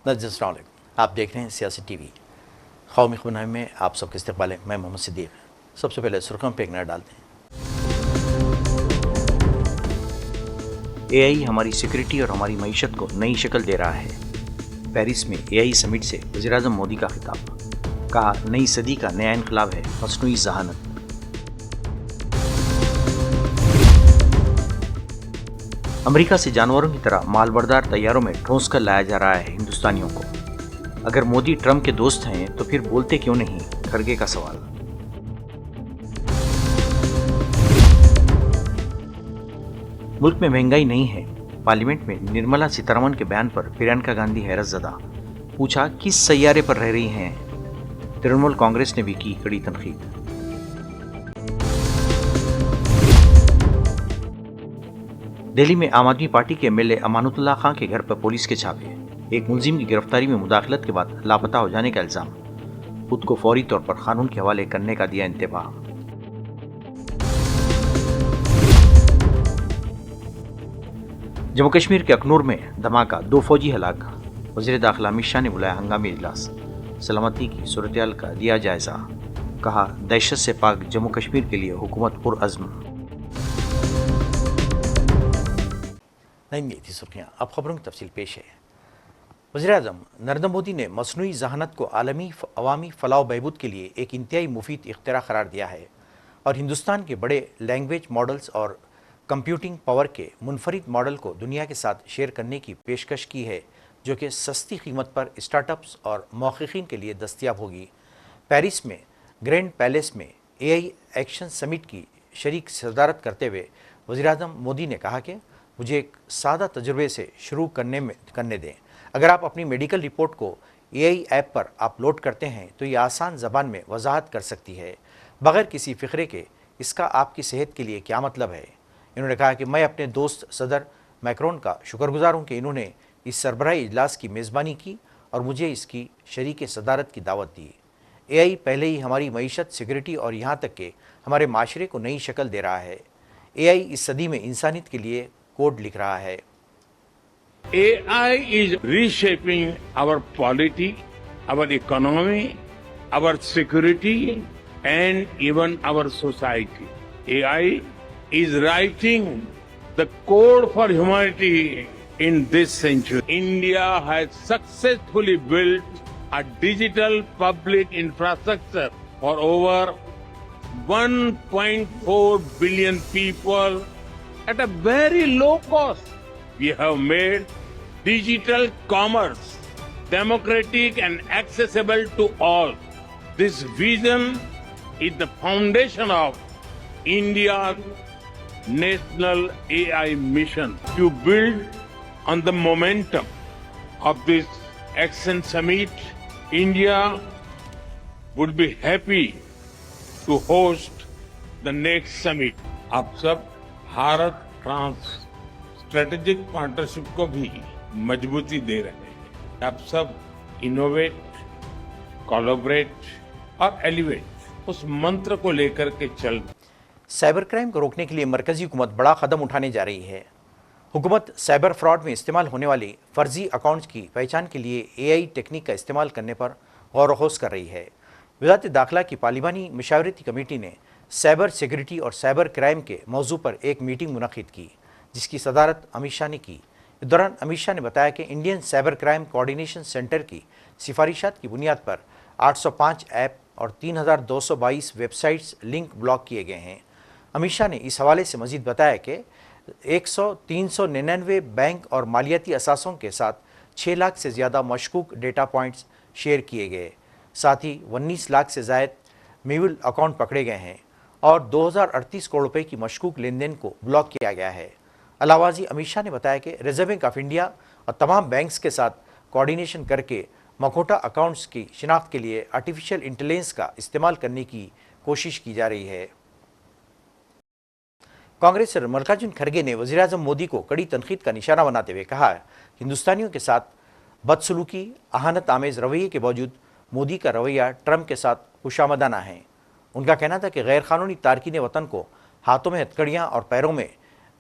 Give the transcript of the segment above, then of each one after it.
अस्सलाम वालेकुम। आप देख रहे हैं सियासी टीवी। कौमी खबरनामे में आप सबके इस्तकबाल है। मैं मोहम्मद सिद्दीक। सबसे पहले सुर्खियों पर एक नज़र डालते हैं। एआई हमारी सिक्योरिटी और हमारी मईशत को नई शक्ल दे रहा है। पेरिस में एआई समिट से वज़ीर-ए-आज़म मोदी का खिताब। कहा, नई सदी का नया इनकलाब है मस्नूई ज़हानत। अमेरिका से जानवरों की तरह मालबरदार तैयारों में ठूंस कर लाया जा रहा है हिंदुस्तानियों को। अगर मोदी ट्रंप के दोस्त हैं तो फिर बोलते क्यों नहीं, खड़गे का सवाल। मुल्क में महंगाई नहीं है। पार्लियामेंट में निर्मला सीतारमण के बयान पर प्रियंका गांधी हैरतज़दा। पूछा, किस सैयारे पर रह रही हैं। तृणमूल कांग्रेस ने भी की कड़ी तनकीद। दिल्ली में आम आदमी पार्टी के एमएलए अमानुतुल्लाह खां के घर पर पुलिस के छापे। एक मुलजिम की गिरफ्तारी में मुदाखलत के बाद लापता हो जाने का इल्जाम। खुद को फौरी तौर पर कानून के हवाले करने का दिया इंतबाह। जम्मू कश्मीर के अखनूर में धमाका, 2 फौजी हलाक। वज़ीर दाखिला अमित शाह ने बुलाया हंगामी इजलास। सलामती की सूरत-ए-हाल का दिया जायजा। कहा, दहशत से पाक जम्मू कश्मीर के लिए हुकूमत पुरअज़्म। नहीं थी सुर्खियाँ, अब खबरों की तफसील पेश है। वज़ीर-ए-आज़म नरेंद्र मोदी ने मसनूई ज़हानत को आलमी अवामी फ़लाह बहबूद के लिए एक इंतहाई मुफीद इख्तिरा करार दिया है और हिंदुस्तान के बड़े लैंग्वेज मॉडल्स और कंप्यूटिंग पावर के मुनफरिद मॉडल को दुनिया के साथ शेयर करने की पेशकश की है, जो कि सस्ती कीमत पर स्टार्टअप्स और मौक़िक़ीन के लिए दस्तयाब होगी। पेरिस में ग्रैंड पैलेस में एआई एक्शन समिट की शरीक सदारत करते हुए वज़ीर-ए-आज़म मोदी ने कहा कि मुझे एक सादा तजुर्बे से शुरू करने दें। अगर आप अपनी मेडिकल रिपोर्ट को एआई ऐप पर अपलोड करते हैं तो ये आसान ज़बान में वजाहत कर सकती है, बग़ैर किसी फ़िक्रे के इसका आपकी सेहत के लिए क्या मतलब है। इन्होंने कहा कि मैं अपने दोस्त सदर मैक्रोन का शुक्रगुजार हूँ कि इन्होंने इस सरबराही इजलास की मेज़बानी की और मुझे इसकी शरीक सदारत की दावत दी। एआई पहले ही हमारी मईशत, सिक्योरिटी और यहाँ तक कि हमारे माशरे को नई शक्ल दे रहा है। एआई इस सदी में इंसानियत के लिए कोड लिख रहा है। AI is reshaping our polity, our economy, our security, and even our society. AI is writing the code for humanity in this century. India has successfully built a digital public infrastructure for over 1.4 billion people at a very low cost. We have made digital commerce democratic and accessible to all. This vision is the foundation of India's national AI mission. To build on the momentum of this Action Summit, India would be happy to host the next summit. आप सब Bharat France strategic partnership को भी मजबूती दे रहे हैं। आप सब innovate, collaborate और एलिवेट उस मंत्र को लेकर के चल। साइबर क्राइम को रोकने के लिए मरकजी हुकूमत बड़ा कदम उठाने जा रही है। हुकूमत साइबर फ्रॉड में इस्तेमाल होने वाली फर्जी अकाउंट्स की पहचान के लिए एआई टेक्निक का इस्तेमाल करने पर गौर व कर रही है। वज़ारत दाखिला की पार्लिमानी मशावरती कमेटी ने साइबर सिक्योरिटी और साइबर क्राइम के मौजू पर एक मीटिंग मुनक़िद की, जिसकी सदारत अमित शाह ने की। इस दौरान अमित शाह ने बताया कि Indian cyber crime coordination centre की सिफारिशात की बुनियाद पर 805 ऐप और 3222 वेबसाइट्स लिंक ब्लॉक किए गए हैं। अमित शाह ने इस हवाले से मजीद बताया कि 399 बैंक और मालियाती असासों के साथ 6 लाख से ज़्यादा मशकूक डेटा पॉइंट्स शेयर किए गए। साथ ही 19 लाख से ज़ायद मेहुल अकाउंट पकड़े गए हैं और 2038 करोड़ रुपए की मशकूक लेन देन को ब्लॉक किया गया है। अलावाजी अमित शाह ने बताया कि रिजर्व बैंक ऑफ इंडिया और तमाम बैंक्स के साथ कोऑर्डिनेशन करके मखौटा अकाउंट्स की शिनाख्त के लिए आर्टिफिशियल इंटेलिजेंस का इस्तेमाल करने की कोशिश की जा रही है। कांग्रेस सदर मल्लिकार्जुन खड़गे ने वज़ीर-ए-आज़म मोदी को कड़ी तनकीद का निशाना बनाते हुए कहा, हिंदुस्तानियों के साथ बदसलूकी, अहानत आमेज़ रवैये के बावजूद मोदी का रवैया ट्रंप के साथ खुशामदाना है। उनका कहना था कि गैर कानूनी तारकीन वतन को हाथों में हथकड़ियाँ और पैरों में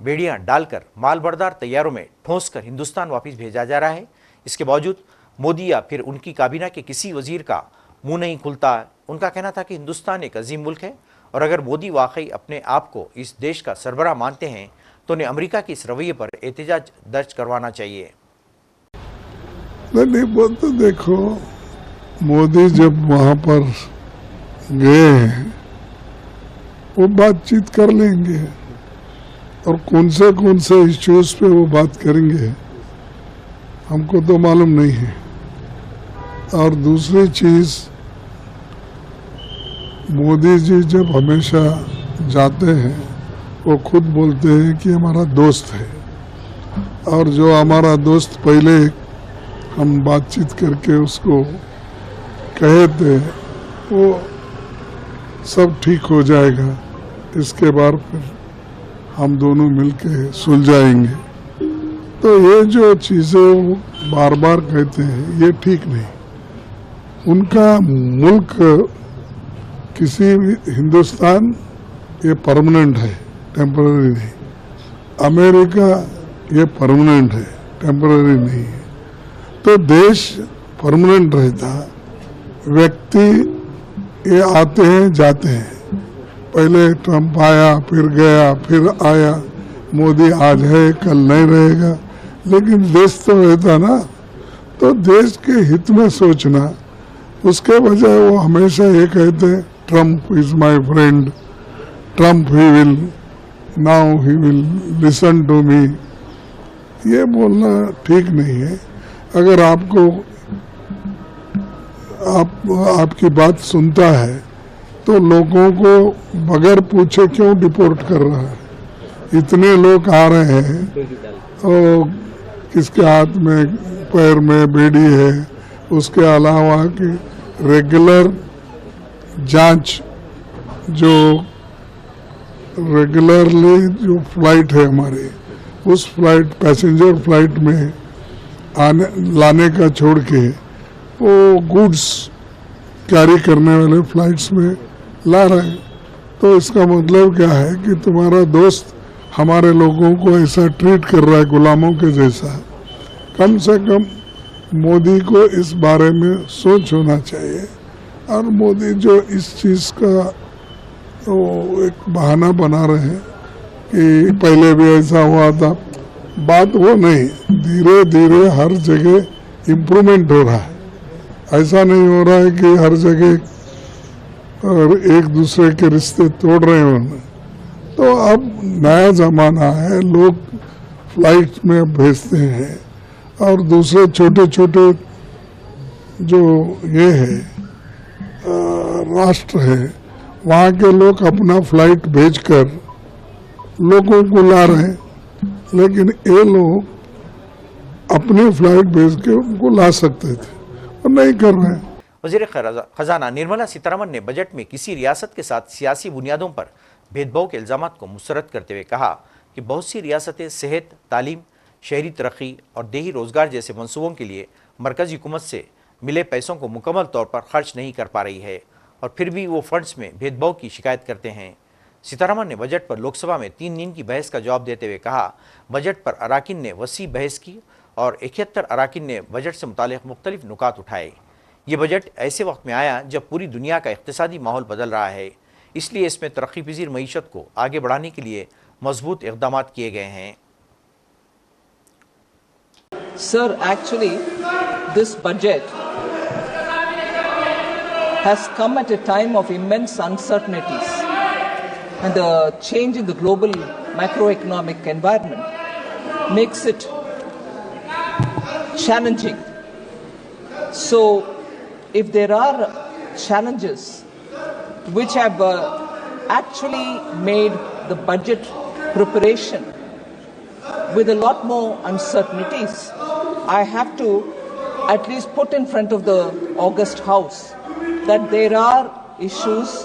बेड़ियाँ डालकर मालबरदार तैयारों में ठोंस कर हिंदुस्तान वापस भेजा जा रहा है। इसके बावजूद मोदी या फिर उनकी काबीना के किसी वजीर का मुंह नहीं खुलता। उनका कहना था कि हिंदुस्तान एक अजीम मुल्क है और अगर मोदी वाकई अपने आप को इस देश का सरबराह मानते हैं तो उन्हें अमेरिका के इस रवैये पर एहतजाज दर्ज करवाना चाहिए। नहीं वो तो देखो, मोदी जब वहां पर गए हैं वो बातचीत कर लेंगे और कौन से इश्यूज पे वो बात करेंगे हमको तो मालूम नहीं है। और दूसरी चीज, मोदी जी जब हमेशा जाते हैं वो खुद बोलते हैं कि हमारा दोस्त है, और जो हमारा दोस्त पहले हम बातचीत करके उसको कहे थे वो सब ठीक हो जाएगा, इसके बाद फिर हम दोनों मिलके सुलझाएंगे। तो ये जो चीजें वो बार बार कहते हैं ये ठीक नहीं। उनका मुल्क किसी भी, हिंदुस्तान ये परमानेंट है, टेम्पररी नहीं। अमेरिका ये परमानेंट है, टेम्पररी नहीं है। तो देश परमानेंट रहता, व्यक्ति ये आते हैं जाते हैं। पहले ट्रंप आया, फिर गया, फिर आया। मोदी आज है कल नहीं रहेगा, लेकिन देश तो रहता ना। तो देश के हित में सोचना, उसके बजाय वो हमेशा ये कहते हैं Trump is my friend, Trump he will, now he will listen to me. ये बोलना ठीक नहीं है। अगर आपकी बात सुनता है तो लोगों को बगैर पूछे क्यों डिपोर्ट कर रहा है? इतने लोग आ रहे हैं और किसके हाथ में पैर में बेड़ी है, उसके अलावा कि रेगुलर जांच, जो रेगुलरली जो फ्लाइट है हमारी, उस फ्लाइट, पैसेंजर फ्लाइट में लाने का छोड़ के वो गुड्स कैरी करने वाले फ्लाइट्स में ला रहे हैं। तो इसका मतलब क्या है कि तुम्हारा दोस्त हमारे लोगों को ऐसा ट्रीट कर रहा है गुलामों के जैसा। कम से कम मोदी को इस बारे में सोच होना चाहिए। और मोदी जो इस चीज का वो एक बहाना बना रहे हैं कि पहले भी ऐसा हुआ था, बात वो नहीं। धीरे धीरे हर जगह इम्प्रूवमेंट हो रहा है। ऐसा नहीं हो रहा है कि हर जगह और एक दूसरे के रिश्ते तोड़ रहे हैं। तो अब नया जमाना है, लोग फ्लाइट में भेजते हैं और दूसरे छोटे छोटे जो ये है राष्ट्र है, वहाँ के लोग अपना फ्लाइट भेजकर लोगों को ला रहे हैं, लेकिन ये लोग अपनी फ्लाइट भेज के उनको ला सकते थे और नहीं कर रहे हैं। वज़ीर खजाना निर्मला सीतारमण ने बजट में किसी रियासत के साथ सियासी बुनियादों पर भेदभाव के इल्जामात को मुस्तरद करते हुए कहा कि बहुत सी रियासतें सेहत, तालीम, शहरी तरक्की और देही रोजगार जैसे मंसूबों के लिए मरकजी हुकूमत से मिले पैसों को मुकम्मल तौर पर खर्च नहीं कर पा रही है और फिर भी वो फंड्स में भेदभाव की शिकायत करते हैं। सीतारमण ने बजट पर लोकसभा में 3 दिन की बहस का जवाब देते हुए कहा, बजट पर अराकीन ने वसी बहस की और 71 अराकीन ने बजट से मुतालिक मुख्तलिफ नुकात उठाए। ये बजट ऐसे वक्त में आया जब पूरी दुनिया का इक़्तिसादी माहौल बदल रहा है, इसलिए इसमें तरक्की पजीर मईशत को आगे बढ़ाने के लिए मजबूत इक़दाम किए गए हैं। Sir, actually, this budget has come at a time of immense uncertainties, and the change in the global macroeconomic environment makes it challenging. So, if there are challenges which have actually made the budget preparation with a lot more uncertainties, I have to at least put in front of the August House that there are issues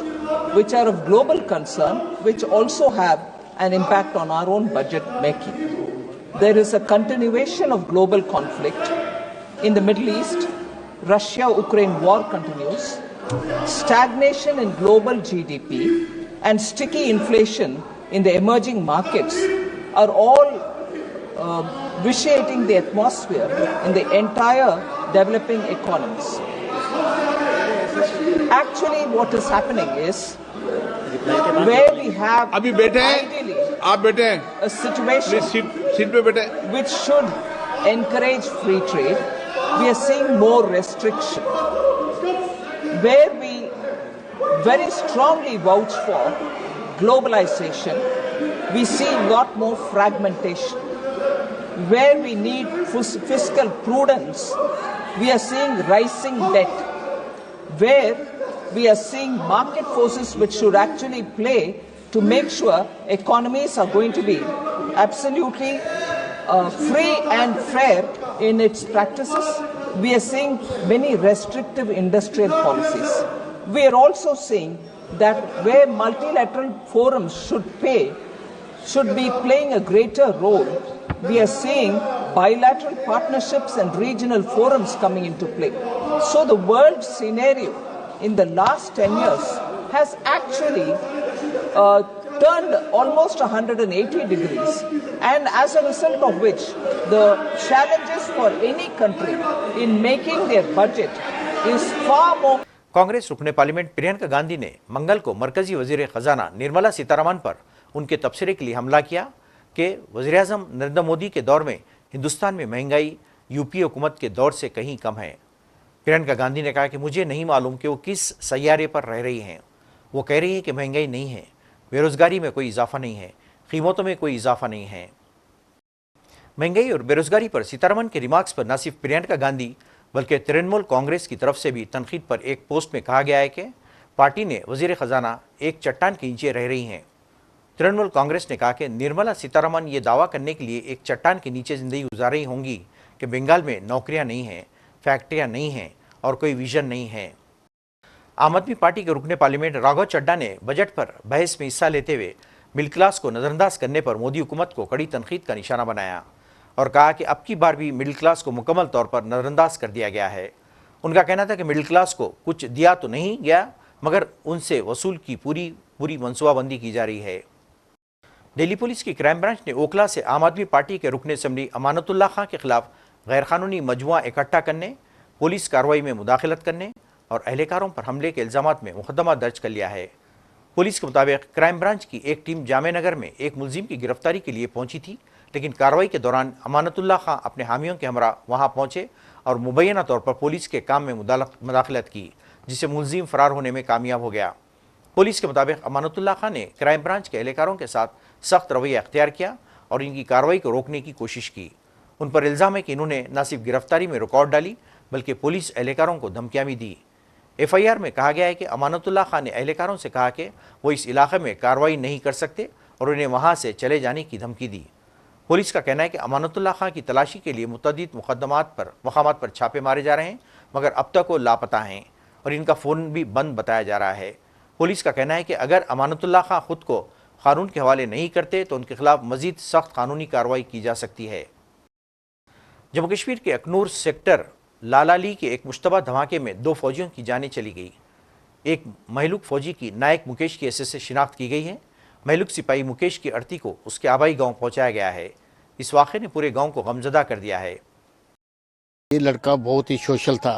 which are of global concern, which also have an impact on our own budget making. There is a continuation of global conflict in the Middle East. Russia-Ukraine war continues. Stagnation in global GDP and sticky inflation in the emerging markets are all vitiating the atmosphere in the entire developing economies. Actually, what is happening is where we have अभी बैठे ideally हैं, आप बैठे हैं, a situation seat पे बैठे हैं। which should encourage free trade, we are seeing more restriction. Where we very strongly vouch for globalization, we see a lot more fragmentation. Where we need fiscal prudence, we are seeing rising debt. Where we are seeing market forces which should actually play to make sure economies are going to be absolutely free and fair in its practices. We are seeing many restrictive industrial policies. We are also seeing that where multilateral forums should be playing a greater role, we are seeing bilateral partnerships and regional forums coming into play. So the world scenario in the last 10 years has actually turned almost 180 degrees, and as a result of which the challenges for any country in making their budget is far more. Congress रुकने parliament Priyanka Gandhi ने मंगल को मरकजी वजीर खजाना निर्मला सीतारमण पर उनके तबसरे के लिए हमला किया कि वज़ीर-ए-आज़म नरेंद्र मोदी के दौर में हिंदुस्तान में महंगाई यूपीए हुकूमत के दौर से कहीं कम है। प्रियंका गांधी ने कहा कि मुझे नहीं मालूम कि वो किस सैयारे पर रह रही हैं। वो कह रही है कि महंगाई नहीं है, बेरोजगारी में कोई इजाफा नहीं है, कीमतों में कोई इजाफा नहीं है। महंगाई और बेरोजगारी पर सीतारमण के रिमार्क्स पर न सिर्फ प्रियंका गांधी बल्कि तृणमूल कांग्रेस की तरफ से भी तनकीद पर एक पोस्ट में कहा गया है कि पार्टी ने वजीर खजाना एक चट्टान के नीचे रह रही हैं। तृणमूल कांग्रेस ने कहा कि निर्मला सीतारमण ये दावा करने के लिए एक चट्टान के नीचे ज़िंदगी गुजार रही होंगी कि बंगाल में नौकरियां नहीं हैं, फैक्ट्रियां नहीं हैं और कोई विजन नहीं है। आम आदमी पार्टी के रुकने पार्लियामेंट राघव चड्ढा ने बजट पर बहस में हिस्सा लेते हुए मिडिल क्लास को नज़रअंदाज करने पर मोदी हुकूमत को कड़ी तनकीद का निशाना बनाया और कहा कि अब की बार भी मिडिल क्लास को मुकम्मल तौर पर नज़रअंदाज कर दिया गया है। उनका कहना था कि मिडिल क्लास को कुछ दिया तो नहीं गया, मगर उनसे वसूल की पूरी मनसूबाबंदी की जा रही है। दिल्ली पुलिस की क्राइम ब्रांच ने ओखला से आम आदमी पार्टी के रुकन असम्बली अमानतुल्लाह खां के खिलाफ गैरकानूनी मजमुआ इकट्ठा करने, पुलिस कार्रवाई में मुदाखलत करने और अहलकारों पर हमले के इल्ज़ामात में मुकदमा दर्ज कर लिया है। पुलिस के मुताबिक क्राइम ब्रांच की एक टीम जामे नगर में एक मुलजिम की गिरफ्तारी के लिए पहुंची थी, लेकिन कार्रवाई के दौरान अमानतुल्लाह खां अपने हामियों के हमरा वहां पहुंचे और मुबैना तौर पर पुलिस के काम में मुदाखलत की, जिससे मुलजिम फरार होने में कामयाब हो गया। पुलिस के मुताबिक अमानतुल्लाह खां ने क्राइम ब्रांच के एहलकारों के साथ सख्त रवैया अख्तियार किया और इनकी कार्रवाई को रोकने की कोशिश की। उन पर इल्ज़ाम है कि इन्होंने न सिर्फ गिरफ्तारी में रुकावट डाली बल्कि पुलिस एहलकारों को धमकियाँ भी दी। FIR में कहा गया है कि अमानतुल्लाह खां ने एहलकारों से कहा कि वो इस इलाके में कार्रवाई नहीं कर सकते और उन्हें वहाँ से चले जाने की धमकी दी। पुलिस का कहना है कि अमानतुल्लाह खां की तलाशी के लिए मुतअद्दिद मकामात पर छापे मारे जा रहे हैं, मगर अब तक वो लापता हैं और इनका फ़ोन भी बंद बताया जा रहा है। पुलिस का कहना है कि अगर अमानतुल्लाह खां खुद को कानून के हवाले नहीं करते तो उनके खिलाफ मजीद सख्त कानूनी कार्रवाई की जा सकती है। जम्मू कश्मीर के अखनूर सेक्टर लालाली के एक मुश्तबा धमाके में 2 फौजियों की जानें चली गई। एक महलूक फौजी की नायक मुकेश की हैसियत से शिनाख्त की गई है। महलूक सिपाही मुकेश की अर्थी को उसके आबाई गांव पहुंचाया गया है। इस वाक़े ने पूरे गांव को गमजदा कर दिया है। ये लड़का बहुत ही सोशल था।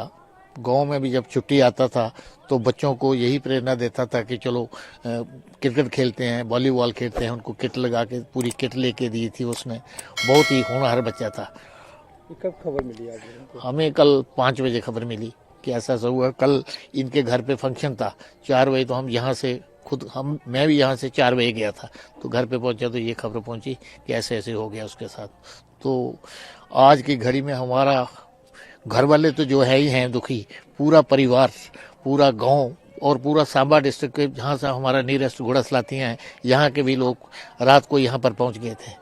गांव में भी जब छुट्टी आता था तो बच्चों को यही प्रेरणा देता था कि चलो क्रिकेट खेलते हैं, वॉलीबॉल खेलते हैं। उनको किट लगा के पूरी किट लेके दी थी उसने। बहुत ही होनहार बच्चा था। कब खबर मिली आपको? हमें कल 5 बजे खबर मिली कि ऐसा ऐसा हुआ। कल इनके घर पे फंक्शन था 4 बजे, तो हम यहाँ से मैं भी यहाँ से 4 बजे गया था, तो घर पे पहुंचा तो ये खबर पहुंची कि ऐसे ऐसे हो गया उसके साथ। तो आज की घड़ी में हमारा घर वाले तो जो है ही हैं दुखी, पूरा परिवार, पूरा गांव और पूरा सांबा डिस्ट्रिक्ट के जहाँ से हमारा नियरेस्ट घोड़ासलातियाँ हैं, यहाँ के भी लोग रात को यहाँ पर पहुँच गए थे।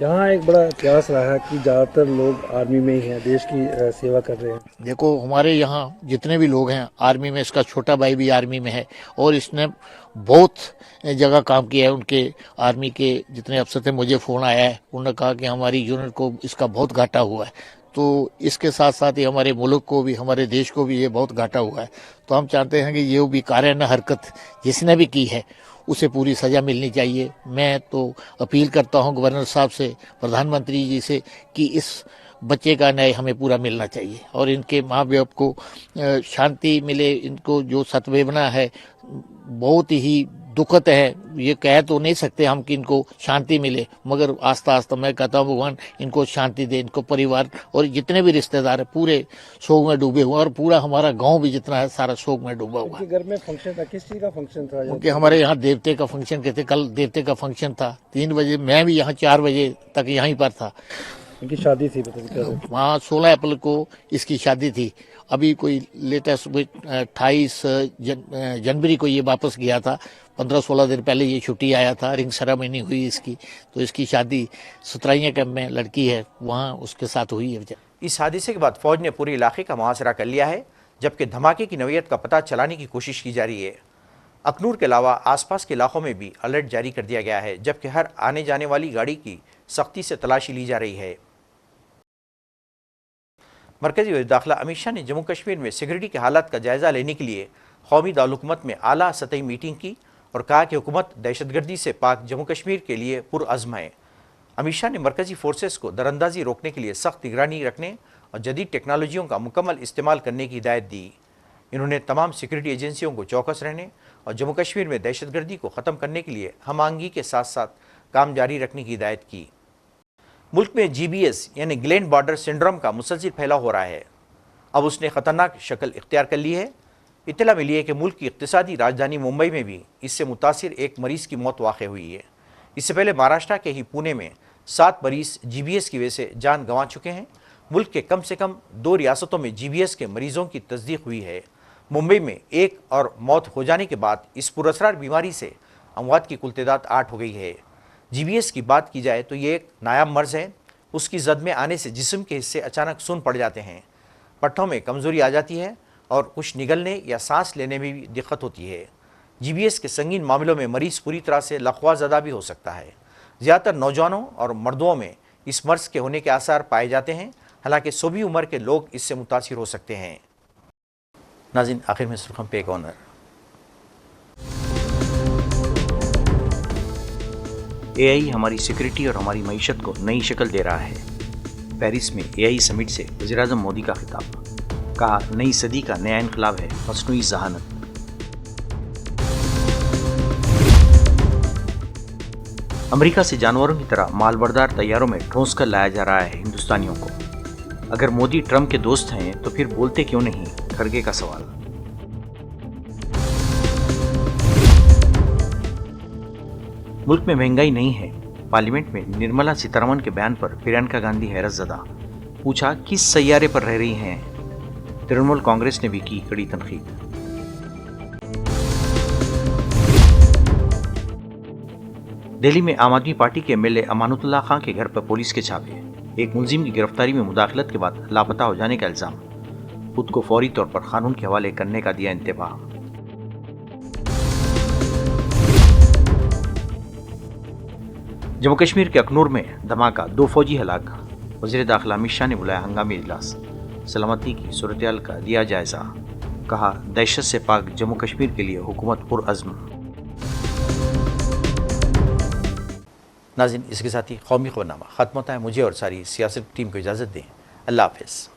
यहाँ एक बड़ा इतिहास रहा है कि ज़्यादातर लोग आर्मी में ही हैं, देश की सेवा कर रहे हैं। देखो हमारे यहाँ जितने भी लोग हैं आर्मी में, इसका छोटा भाई भी आर्मी में है और इसने बहुत जगह काम किया है। उनके आर्मी के जितने अफसर थे, मुझे फ़ोन आया है, उन्होंने कहा कि हमारी यूनिट को इसका बहुत घाटा हुआ है। तो इसके साथ साथ ही हमारे मुल्क को भी, हमारे देश को भी ये बहुत घाटा हुआ है। तो हम चाहते हैं कि ये भी काराना हरकत जिसने भी की है उसे पूरी सज़ा मिलनी चाहिए। मैं तो अपील करता हूं गवर्नर साहब से, प्रधानमंत्री जी से कि इस बच्चे का न्याय हमें पूरा मिलना चाहिए और इनके माँ बाप को शांति मिले। इनको जो सद्भावना है बहुत ही दुखद है, ये कह तो नहीं सकते हम कि इनको शांति मिले, मगर आस्ता आस्ता मैं कहता हूँ भगवान इनको शांति दे। इनको परिवार और जितने भी रिश्तेदार हैं पूरे शोक में डूबे हुए और पूरा हमारा गांव भी जितना है सारा शोक में डूबा हुआ है। घर में फंक्शन था, किस चीज का फंक्शन था? क्योंकि हमारे यहाँ देवते का फंक्शन कहते, कल देवते का फंक्शन था 3 बजे, मैं भी यहाँ 4 बजे तक यहीं पर था। इनकी शादी थी वहाँ 16 अप्रैल को इसकी शादी थी। अभी कोई लेटेस्ट 28 जनवरी को ये वापस गया था। 15-16 दिन पहले ये छुट्टी आया था, रिंग सेरेमनी हुई इसकी, तो इसकी शादी सुतराइया कैंप में लड़की है वहाँ उसके साथ हुई है। इस हादसे के बाद फौज ने पूरे इलाके का मुहासरा कर लिया है, जबकि धमाके की नौयत का पता चलाने की कोशिश की जा रही है। अखनूर के अलावा आसपास के इलाकों में भी अलर्ट जारी कर दिया गया है, जबकि हर आने जाने वाली गाड़ी की सख्ती से तलाशी ली जा रही है। मरकजी वज़ीर दाखिला अमित शाह ने जम्मू कश्मीर में सिक्योरिटी की हालत का जायजा लेने के लिए कौमी दारुलहुकूमत में आला सतही मीटिंग की और कहा कि हुकूमत दहशतगर्दी से पाक जम्मू कश्मीर के लिए पुरअज़्म है। अमित शाह ने मरकजी फोर्सेस को दरअंदाजी रोकने के लिए सख्त निगरानी रखने और जदीद टेक्नोलॉजियों का मुकम्मल इस्तेमाल करने की हिदायत दी। इन्होंने तमाम सिक्योरिटी एजेंसियों को चौकस रहने और जम्मू कश्मीर में दहशतगर्दी को ख़त्म करने के लिए हम आहंगी के साथ साथ काम जारी रखने की हिदायत की। मुल्क में GBS यानी ग्लेन बॉर्डर सिंड्रोम का मुसलसिल फैलाव हो रहा है। अब उसने ख़तरनाक शक्ल इख्तियार कर ली है। इत्तला मिली है कि मुल्क की इक़्तिसादी राजधानी मुंबई में भी इससे मुतासिर एक मरीज़ की मौत वाक़ हुई है। इससे पहले महाराष्ट्र के ही पुणे में 7 मरीज़ GBS की वजह से जान गंवा चुके हैं। मुल्क के कम से कम 2 रियासतों में GBS के मरीज़ों की तस्दीक हुई है। मुंबई में 1 और मौत हो जाने के बाद इस पुरअसरार बीमारी से अमवात की कुल तादाद 8 हो गई है। GBS की बात की जाए तो ये एक नायाब मर्ज़ है। उसकी जद में आने से जिस्म के हिस्से अचानक सुन्न पड़ जाते हैं, पट्टों में कमज़ोरी आ जाती है और कुछ निगलने या सांस लेने में भी दिक्कत होती है। GBS के संगीन मामलों में मरीज़ पूरी तरह से लकवाज़दा भी हो सकता है। ज़्यादातर नौजवानों और मर्दों में इस मर्ज़ के होने के आसार पाए जाते हैं, हालांकि सोबी उम्र के लोग इससे मुतासिर हो सकते हैं। नाज़रीन, आखिर में सुर्खम पे एक ऑनर। AI हमारी सिक्योरिटी और हमारी मईशत को नई शक्ल दे रहा है। पेरिस में AI समिट से वज़ीर-ए-आज़म मोदी का खिताब, कहा नई सदी का नया इनकलाब है मस्नूई ज़हानत। अमेरिका से जानवरों की तरह मालबरदार तैयारों में ठूंस कर लाया जा रहा है हिंदुस्तानियों को। अगर मोदी ट्रंप के दोस्त हैं तो फिर बोलते क्यों नहीं, खड़गे का सवाल। मुल्क में महंगाई नहीं है। पार्लियामेंट में निर्मला सीतारमण के बयान पर प्रियंका गांधी हैरतज़दा, पूछा किस सैयारे पर रह रही हैं। तृणमूल कांग्रेस ने भी की कड़ी तनकीद। दिल्ली में आम आदमी पार्टी के MLA अमानुतुल्लाह खां के घर पर पुलिस के छापे। एक मुलजिम की गिरफ्तारी में मुदाखलत के बाद लापता हो जाने का इल्जाम। खुद को फौरी तौर पर कानून के हवाले करने का दिया इंतबाह। जम्मू कश्मीर के अखनूर में धमाका, 2 फौजी हलाक। वज़ीर दाखिला अमित शाह ने बुलाया हंगामी इजलास। सलामती की सूरत-ए-हाल का दिया जायजा। कहा दहशत से पाक जम्मू कश्मीर के लिए हुकूमत पुरअज़्म। नाज़रीन, इसके साथ ही कौमी खबरनामा ख़त्म होता है। मुझे और सारी सियासत टीम को इजाज़त दें। अल्लाह हाफ़िज़।